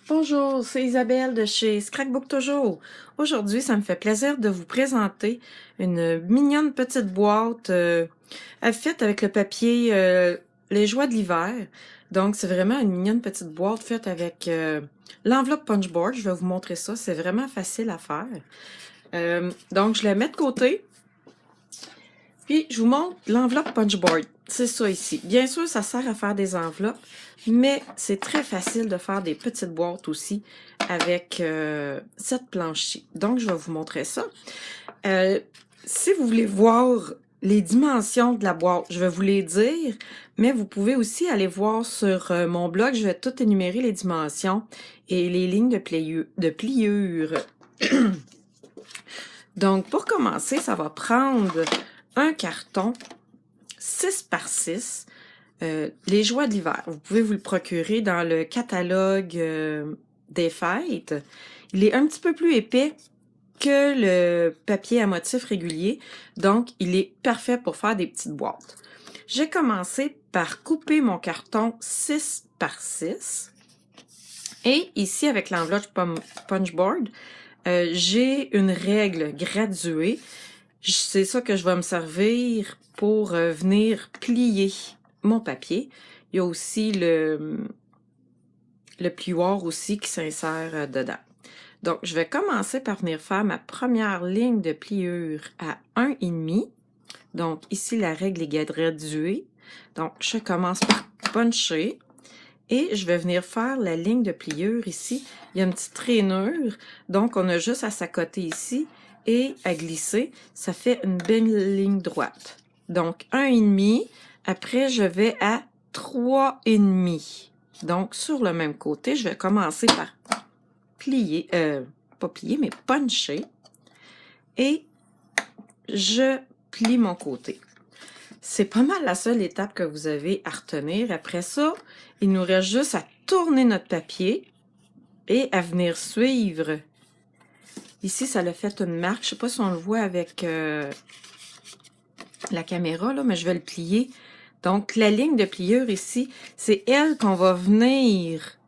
Bonjour, c'est Isabelle de chez Scrapbook Toujours. Aujourd'hui, ça me fait plaisir de vous présenter une mignonne petite boîte faite avec le papier Les Joies de l'hiver. Donc, c'est vraiment une mignonne petite boîte faite avec l'enveloppe punchboard. Je vais vous montrer ça. C'est vraiment facile à faire. Donc, je la mets de côté. Puis, je vous montre l'enveloppe punchboard. C'est ça ici. Bien sûr, ça sert à faire des enveloppes, mais c'est très facile de faire des petites boîtes aussi avec cette planche-ci. Donc, je vais vous montrer ça. Si vous voulez voir les dimensions de la boîte, je vais vous les dire, mais vous pouvez aussi aller voir sur mon blog. Je vais tout énumérer les dimensions et les lignes de pliure. Donc, pour commencer, ça va prendre un carton 6 par 6, les Joies de l'hiver. Vous pouvez vous le procurer dans le catalogue des fêtes. Il est un petit peu plus épais que le papier à motif régulier, donc il est parfait pour faire des petites boîtes. J'ai commencé par couper mon carton 6 par 6 et ici avec l'enveloppe punchboard, j'ai une règle graduée. C'est ça que je vais me servir pour venir plier mon papier. Il y a aussi le plioir aussi qui s'insère dedans. Donc, je vais commencer par venir faire ma première ligne de pliure à 1,5. Donc, ici, la règle est graduée. Donc, je commence par puncher et je vais venir faire la ligne de pliure ici. Il y a une petite rainure, donc on a juste à s'accoter ici et à glisser. Ça fait une belle ligne droite. Donc, 1,5. Après, je vais à 3,5. Donc, sur le même côté, je vais commencer par plier, pas plier, mais puncher. Et je plie mon côté. C'est pas mal la seule étape que vous avez à retenir. Après ça, il nous reste juste à tourner notre papier et à venir suivre. Ici, ça l'a fait une marque. Je sais pas si on le voit avec la caméra, là, mais je vais le plier. Donc, la ligne de pliure ici, c'est elle qu'on va venir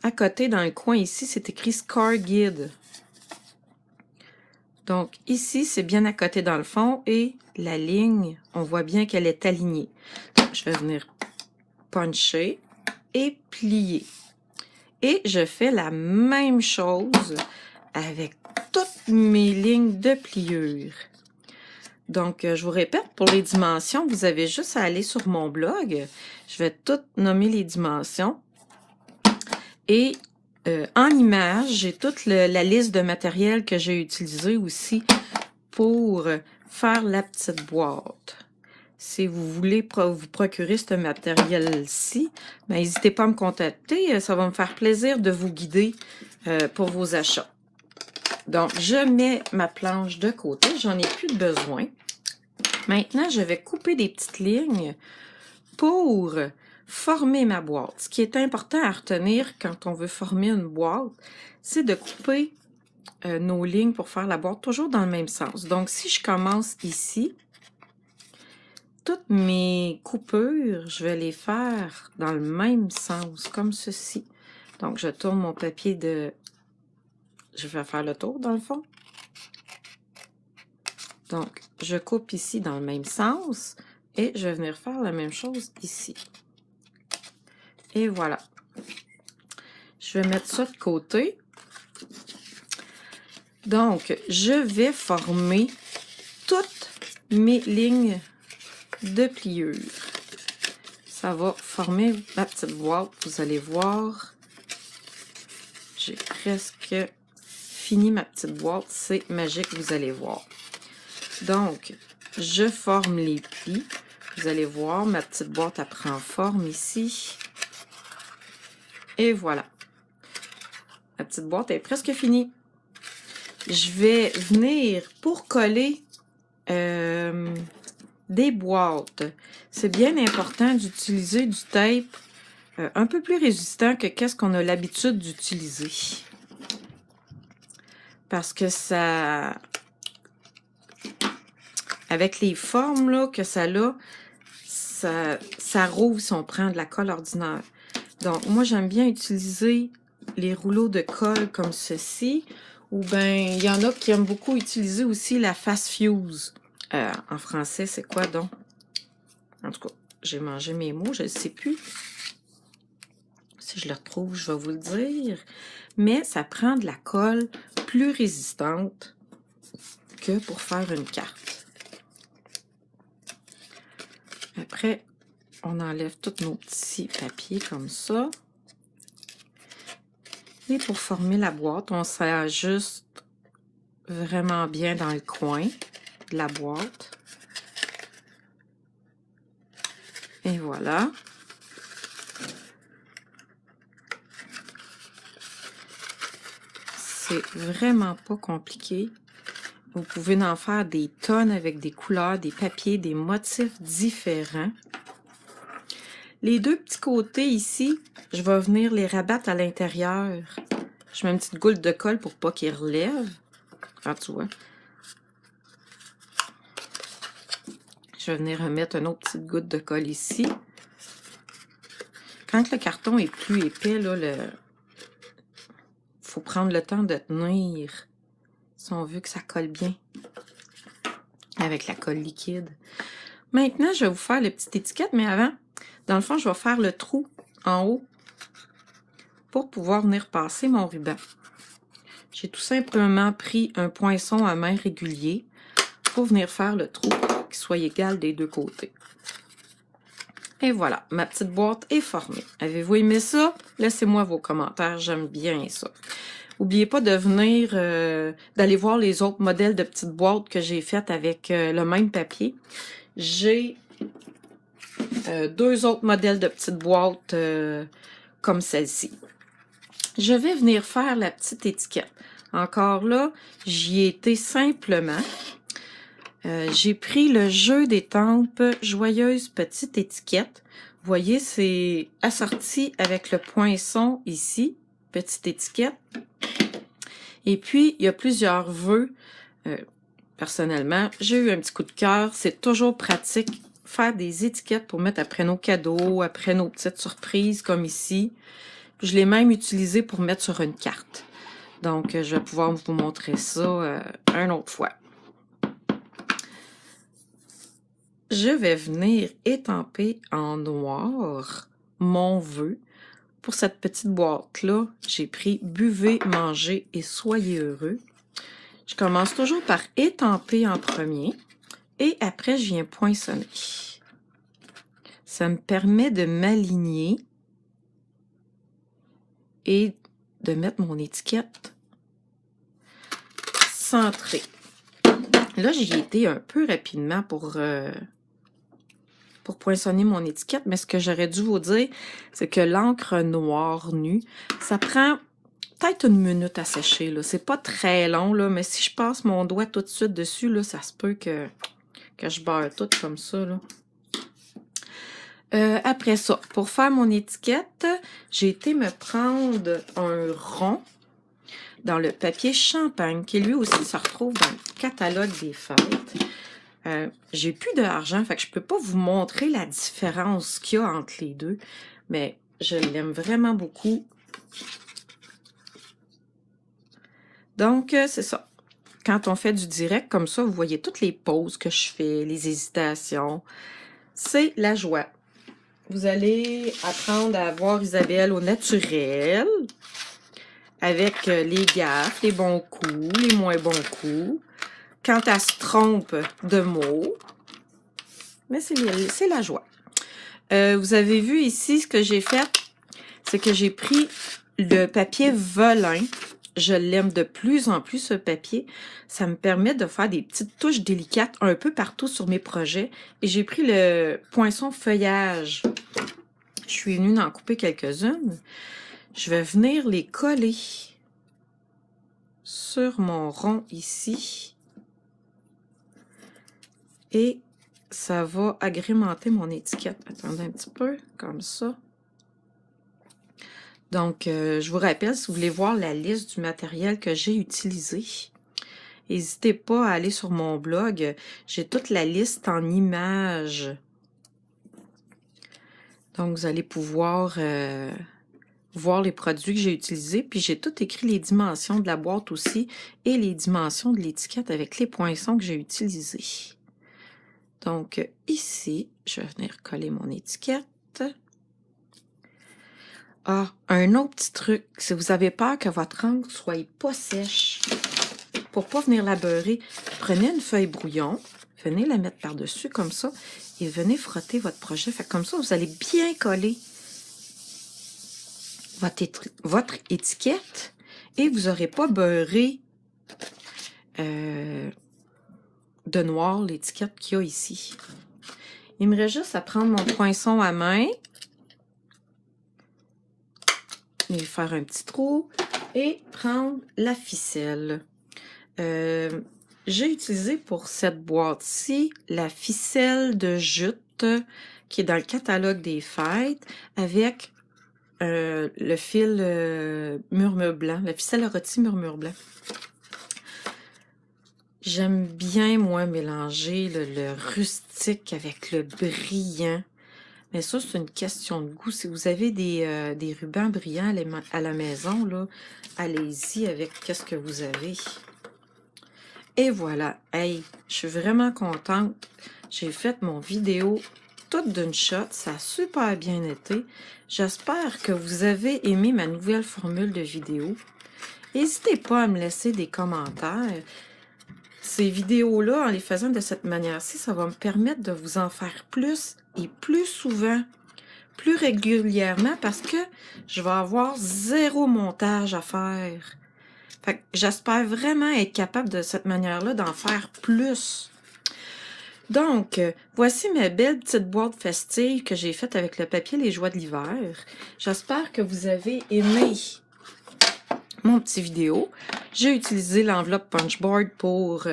à côté dans le coin ici. C'est écrit Scar Guide. Donc, ici, c'est bien à côté dans le fond et la ligne, on voit bien qu'elle est alignée. Donc, je vais venir puncher et plier. Et je fais la même chose avec toutes mes lignes de pliure. Donc, je vous répète, pour les dimensions, vous avez juste à aller sur mon blog. Je vais tout nommer les dimensions. Et en image, j'ai toute la liste de matériel que j'ai utilisé aussi pour faire la petite boîte. Si vous voulez vous procurer ce matériel-ci, ben, n'hésitez pas à me contacter. Ça va me faire plaisir de vous guider pour vos achats. Donc, je mets ma planche de côté. J'en ai plus besoin. Maintenant, je vais couper des petites lignes pour former ma boîte. Ce qui est important à retenir quand on veut former une boîte, c'est de couper nos lignes pour faire la boîte toujours dans le même sens. Donc, si je commence ici, toutes mes coupures, je vais les faire dans le même sens, comme ceci. Donc, je tourne mon papier de... Je vais faire le tour, dans le fond. Donc, je coupe ici dans le même sens et je vais venir faire la même chose ici. Et voilà. Je vais mettre ça de côté. Donc, je vais former toutes mes lignes de pliure. Ça va former ma petite boîte. Vous allez voir. J'ai presque fini ma petite boîte. C'est magique, vous allez voir. Donc, je forme les plis. Vous allez voir, ma petite boîte, elle prend forme ici. Et voilà. Ma petite boîte est presque finie. Je vais venir pour coller des boîtes. C'est bien important d'utiliser du tape un peu plus résistant que qu'est-ce qu'on a l'habitude d'utiliser. Parce que ça... Avec les formes là, que ça a, ça rouvre si on prend de la colle ordinaire. Donc, moi, j'aime bien utiliser les rouleaux de colle comme ceci. Ou bien, il y en a qui aiment beaucoup utiliser aussi la Fast Fuse. En français, c'est quoi donc? En tout cas, j'ai mangé mes mots, je ne sais plus. Si je le retrouve, je vais vous le dire. Mais ça prend de la colle plus résistante que pour faire une carte. Après, on enlève tous nos petits papiers comme ça. Et pour former la boîte, on s'ajuste vraiment bien dans le coin de la boîte. Et voilà. C'est vraiment pas compliqué. Vous pouvez en faire des tonnes avec des couleurs, des papiers, des motifs différents. Les deux petits côtés ici, je vais venir les rabattre à l'intérieur. Je mets une petite goutte de colle pour pas qu'ils relèvent. Ah, tu vois. Je vais venir remettre une autre petite goutte de colle ici. Quand le carton est plus épais, là, faut prendre le temps de tenir si on veut que ça colle bien avec la colle liquide. Maintenant, je vais vous faire les petites étiquettes, mais avant, dans le fond, je vais faire le trou en haut pour pouvoir venir passer mon ruban. J'ai tout simplement pris un poinçon à main régulier pour venir faire le trou qui soit égal des deux côtés. Et voilà, ma petite boîte est formée. Avez-vous aimé ça? Laissez-moi vos commentaires, j'aime bien ça. N'oubliez pas de venir, d'aller voir les autres modèles de petites boîtes que j'ai faites avec le même papier. J'ai deux autres modèles de petites boîtes comme celle-ci. Je vais venir faire la petite étiquette. Encore là, j'y ai été simplement. J'ai pris le jeu d'étampes Joyeuse Petite Étiquette. Vous voyez, c'est assorti avec le poinçon ici, petite étiquette. Et puis, il y a plusieurs vœux. Personnellement, j'ai eu un petit coup de cœur. C'est toujours pratique faire des étiquettes pour mettre après nos cadeaux, après nos petites surprises comme ici. Je l'ai même utilisé pour mettre sur une carte. Donc, je vais pouvoir vous montrer ça une autre fois. Je vais venir étamper en noir mon vœu. Pour cette petite boîte-là, j'ai pris « Buvez, mangez et soyez heureux ». Je commence toujours par étamper en premier et après, je viens poinçonner. Ça me permet de m'aligner et de mettre mon étiquette centrée. Là, j'y ai été un peu rapidement pour poinçonner mon étiquette, mais ce que j'aurais dû vous dire, c'est que l'encre noire nue, ça prend peut-être une minute à sécher, là. C'est pas très long, là, mais si je passe mon doigt tout de suite dessus, là, ça se peut que je beurre tout comme ça, là. Après ça, pour faire mon étiquette, j'ai été me prendre un rond dans le papier champagne, qui lui aussi se retrouve dans le catalogue des fêtes. J'ai plus d'argent, fait que je peux pas vous montrer la différence qu'il y a entre les deux, mais je l'aime vraiment beaucoup. Donc, c'est ça. Quand on fait du direct comme ça, vous voyez toutes les pauses que je fais, les hésitations. C'est la joie. Vous allez apprendre à voir Isabelle au naturel, avec les gaffes, les bons coups, les moins bons coups. Quand elle se trompe de mots, mais c'est la joie. Vous avez vu ici, ce que j'ai fait, c'est que j'ai pris le papier velin. Je l'aime de plus en plus, ce papier. Ça me permet de faire des petites touches délicates un peu partout sur mes projets. Et j'ai pris le poinçon feuillage. Je suis venue en couper quelques-unes. Je vais venir les coller sur mon rond ici. Et ça va agrémenter mon étiquette. Attendez un petit peu, comme ça. Donc, je vous rappelle, si vous voulez voir la liste du matériel que j'ai utilisé, n'hésitez pas à aller sur mon blog. J'ai toute la liste en images. Donc, vous allez pouvoir voir les produits que j'ai utilisés. Puis, j'ai tout écrit les dimensions de la boîte aussi et les dimensions de l'étiquette avec les poinçons que j'ai utilisés. Donc, ici, je vais venir coller mon étiquette. Ah, un autre petit truc, si vous avez peur que votre encre soit pas sèche, pour pas venir la beurrer, prenez une feuille brouillon, venez la mettre par-dessus comme ça et venez frotter votre projet. Fait comme ça, vous allez bien coller votre étiquette et vous n'aurez pas beurré de noir l'étiquette qu'il y a ici. Il me reste juste à prendre mon poinçon à main et faire un petit trou et prendre la ficelle. J'ai utilisé pour cette boîte-ci la ficelle de jute qui est dans le catalogue des fêtes avec le fil murmure blanc, la ficelle rôtie murmure blanc. J'aime bien, moi, mélanger le rustique avec le brillant. Mais ça, c'est une question de goût. Si vous avez des rubans brillants à la maison, là, allez-y avec qu'est-ce que vous avez. Et voilà. Hey, je suis vraiment contente. J'ai fait mon vidéo toute d'une shot. Ça a super bien été. J'espère que vous avez aimé ma nouvelle formule de vidéo. N'hésitez pas à me laisser des commentaires. Ces vidéos-là, en les faisant de cette manière-ci, ça va me permettre de vous en faire plus et plus souvent, plus régulièrement, parce que je vais avoir 0 montage à faire. Fait que j'espère vraiment être capable de cette manière-là d'en faire plus. Donc, voici ma belle petite boîte festive que j'ai faite avec le papier Les Joies de l'hiver. J'espère que vous avez aimé mon petit vidéo. J'ai utilisé l'enveloppe punchboard pour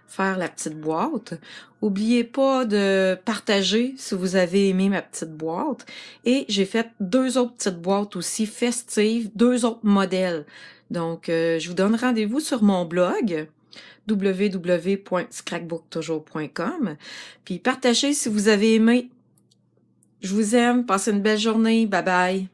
faire la petite boîte. N'oubliez pas de partager si vous avez aimé ma petite boîte. Et j'ai fait 2 autres petites boîtes aussi festives, 2 autres modèles. Donc, je vous donne rendez-vous sur mon blog www.scrapbooktoujur.com. Puis partagez si vous avez aimé. Je vous aime. Passez une belle journée. Bye bye.